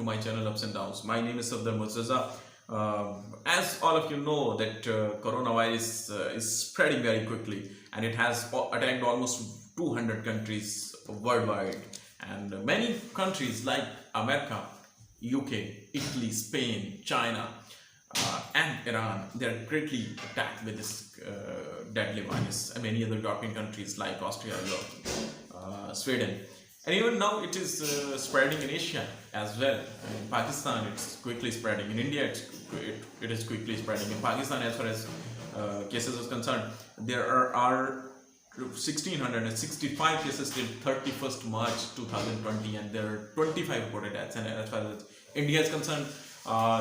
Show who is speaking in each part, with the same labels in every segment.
Speaker 1: to my channel Ups and Downs. My name is Safdar Murtaza. As all of you know that coronavirus is spreading very quickly, and it has attacked almost 200 countries worldwide, and many countries like America, UK, Italy, Spain, China, and Iran, they are greatly attacked with this deadly virus, and many other European countries like Austria, Sweden, and even now it is spreading in Asia as well. In Pakistan, it's quickly spreading. In India, it is quickly spreading. In Pakistan, as far as cases is concerned, there are 1,665 cases till 31st March 2020, and there are 25 reported deaths. And as far as India is concerned,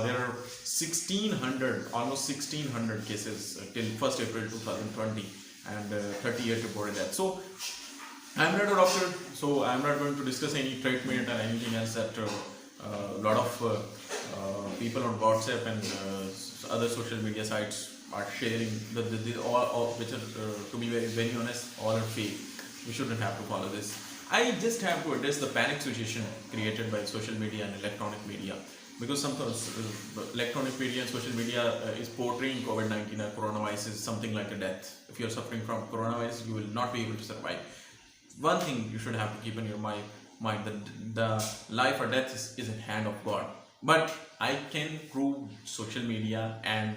Speaker 1: there are 1,600, almost 1,600 cases till 1st April 2020, and 38 reported deaths. So I'm not a doctor, so I'm not going to discuss any treatment or anything else that a lot of people on WhatsApp and other social media sites are sharing. All which are, to be very honest, all are fake. We shouldn't have to follow this. I just have to address the panic situation created by social media and electronic media, because sometimes electronic media and social media is portraying COVID-19 or coronavirus is something like a death. If you're suffering from coronavirus, you will not be able to survive. One thing you should have to keep in your mind that the life or death is in hand of God. But I can prove social media and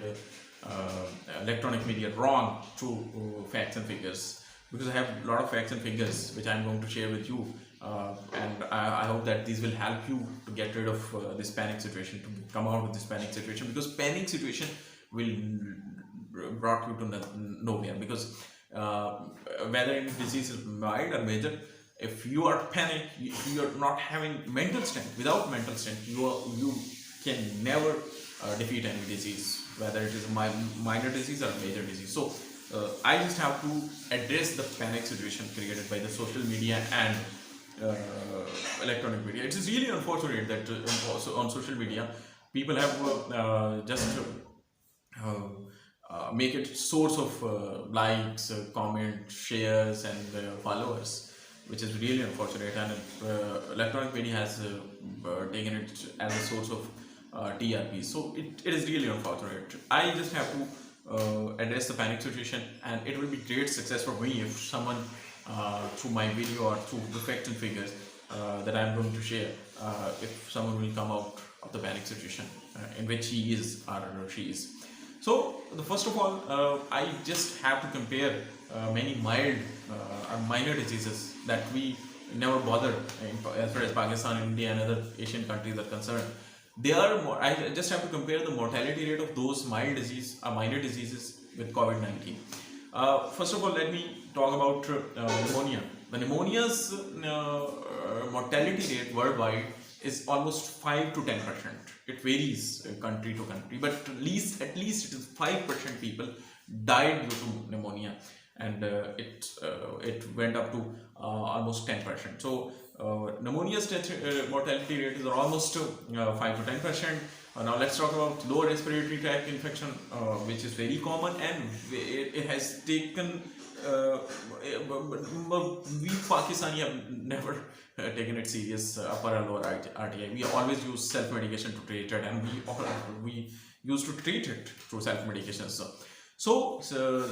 Speaker 1: electronic media wrong through facts and figures, because I have a lot of facts and figures which I'm going to share with you, and I hope that these will help you to get rid of this panic situation, to come out of this panic situation, because panic situation will brought you to nowhere. Because whether any disease is mild or major, if you are panicked, if you are not having mental strength, without mental strength, you can never defeat any disease, whether it is a minor disease or a major disease. So I just have to address the panic situation created by the social media and electronic media. It is really unfortunate that also on social media people have just make it source of likes, comments, shares, and followers, which is really unfortunate. And electronic media has taken it as a source of TRP. So it is really unfortunate. I just have to address the panic situation, and it will be great success for me if someone through my video or through the facts and figures that I'm going to share, if someone will come out of the panic situation in which he is or she is. So first of all, I just have to compare many mild or minor diseases that we never bothered as far as Pakistan, India, and other Asian countries are concerned. They are more, I just have to compare the mortality rate of those mild disease or minor diseases with COVID-19. First of all, let me talk about pneumonia. The pneumonia's mortality rate worldwide is almost 5 to 10%. It varies country to country, but at least it is 5% people died due to pneumonia, and it went up to almost 10%. So pneumonia's mortality rate is almost 5 to 10%. Now let's talk about lower respiratory tract infection, which is very common, and it has taken we Pakistani have never taken it serious, upper or lower RTI. We always use self-medication to treat it, and we used to treat it through self-medication. So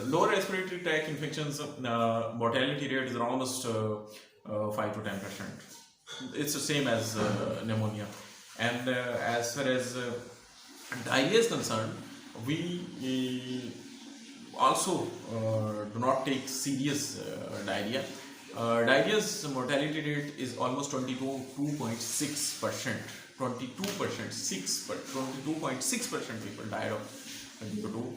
Speaker 1: lower respiratory tract infections mortality rate is almost 5 to 10%. It's the same as pneumonia. And as far as diarrhea is concerned, we also do not take serious diarrhea. Diarrhea's mortality rate is almost 22.6%. 22.6% people died due to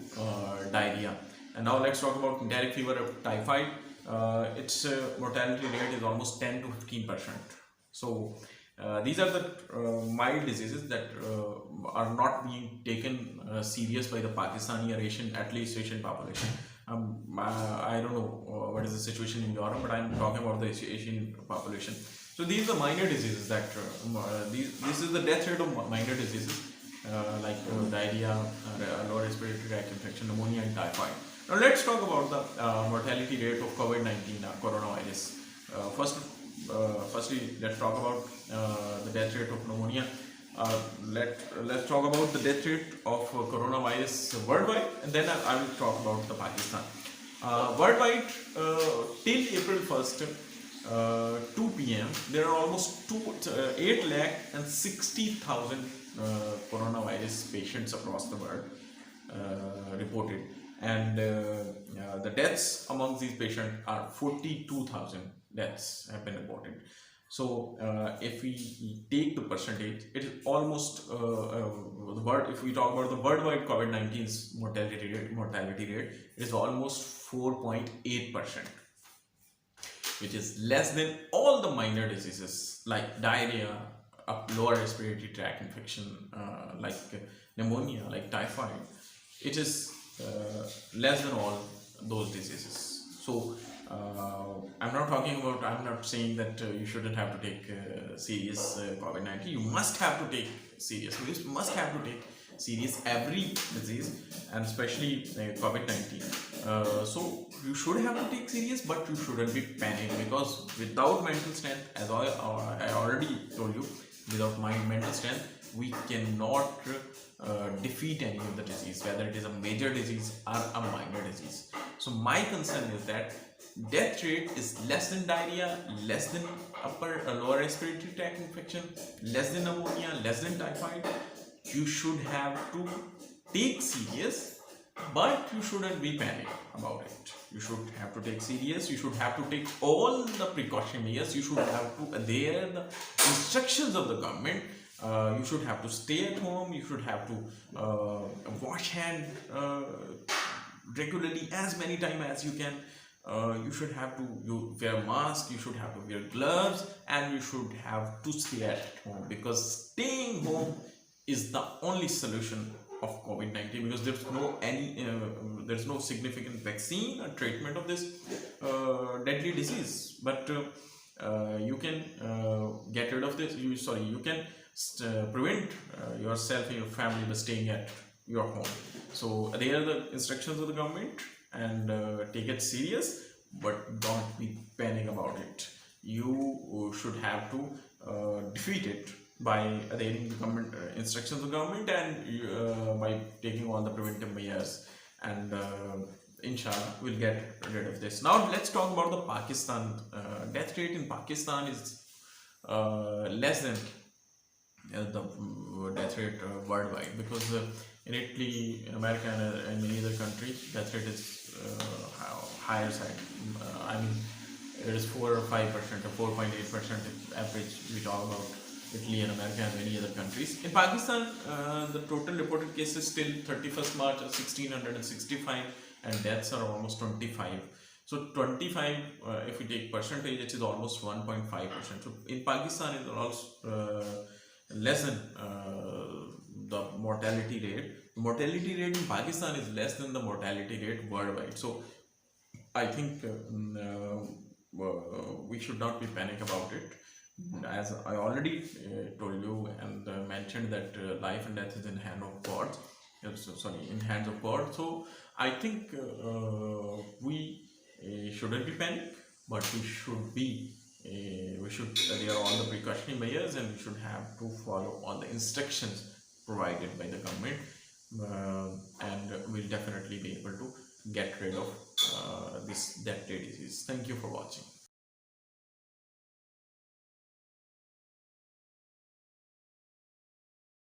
Speaker 1: diarrhea. And now let's talk about enteric fever of typhoid. Its mortality rate is almost 10 to 15%. So these are the mild diseases that are not being taken serious by the Pakistani or Asian, at least Asian population. I don't know what is the situation in Europe, but I'm talking about the Asian population. So these are minor diseases that this is the death rate of minor diseases like diarrhea, lower respiratory tract infection, pneumonia, and typhoid. Now let's talk about the mortality rate of COVID-19 coronavirus. Firstly, let's talk about the death rate of pneumonia. let's talk about the death rate of coronavirus worldwide, and then I will talk about the Pakistan. Worldwide, till April 1st, 2 p.m., there are almost 8 lakh and 60,000 coronavirus patients across the world reported, and the deaths among these patients are 42,000 deaths have been reported. So if we take the percentage, it is almost the world. If we talk about the worldwide COVID-19's mortality rate, it is almost 4.8%, which is less than all the minor diseases like diarrhea, lower respiratory tract infection, like pneumonia, like typhoid. It is less than all those diseases. So I'm not saying that you shouldn't have to take serious COVID-19. You must have to take serious. You must have to take serious every disease, and especially COVID-19. So you should have to take serious, but you shouldn't be panicked, because without mental strength, as I already told you, without mental strength, we cannot defeat any of the disease, whether it is a major disease or a minor disease. So my concern is that death rate is less than diarrhea, less than lower respiratory tract infection, less than pneumonia, less than typhoid. You should have to take serious, but you shouldn't be panicked about it. You should have to take serious. You should have to take all the precaution measures. You should have to adhere the instructions of the government. You should have to stay at home. You should have to wash hand regularly, as many times as you can. You should have to wear mask. You should have to wear gloves, and you should have to stay at home, because staying home is the only solution of COVID-19, because there's no significant vaccine or treatment of this deadly disease. But you can get rid of this. You can prevent yourself and your family by staying at your home. So they are the instructions of the government, and take it serious, but don't be panic about it. You should have to defeat it by adhering the government instructions of the government, and by taking all the preventive measures, and inshallah we'll get rid of this. Now let's talk about the Pakistan. Death rate in Pakistan is less than the death rate worldwide, because in Italy, in America, and many other countries, death rate is higher side. I mean, it is 4 or 5% or 4.8% average. We talk about Italy and America and many other countries. In Pakistan, the total reported cases till 31st March are 1665, and deaths are almost 25. So 25, if we take percentage, it is almost 1.5%. So in Pakistan, it is also less than the mortality rate. The mortality rate in Pakistan is less than the mortality rate worldwide. So I think we should not be panic about it. As I already told you and mentioned, that life and death is in hand of God. In hands of God. So I think we shouldn't be panic, but we should be. We should adhere all the precautionary measures, and we should have to follow all the instructions provided by the government, and we'll definitely be able to get rid of this deadly disease. Thank you for watching.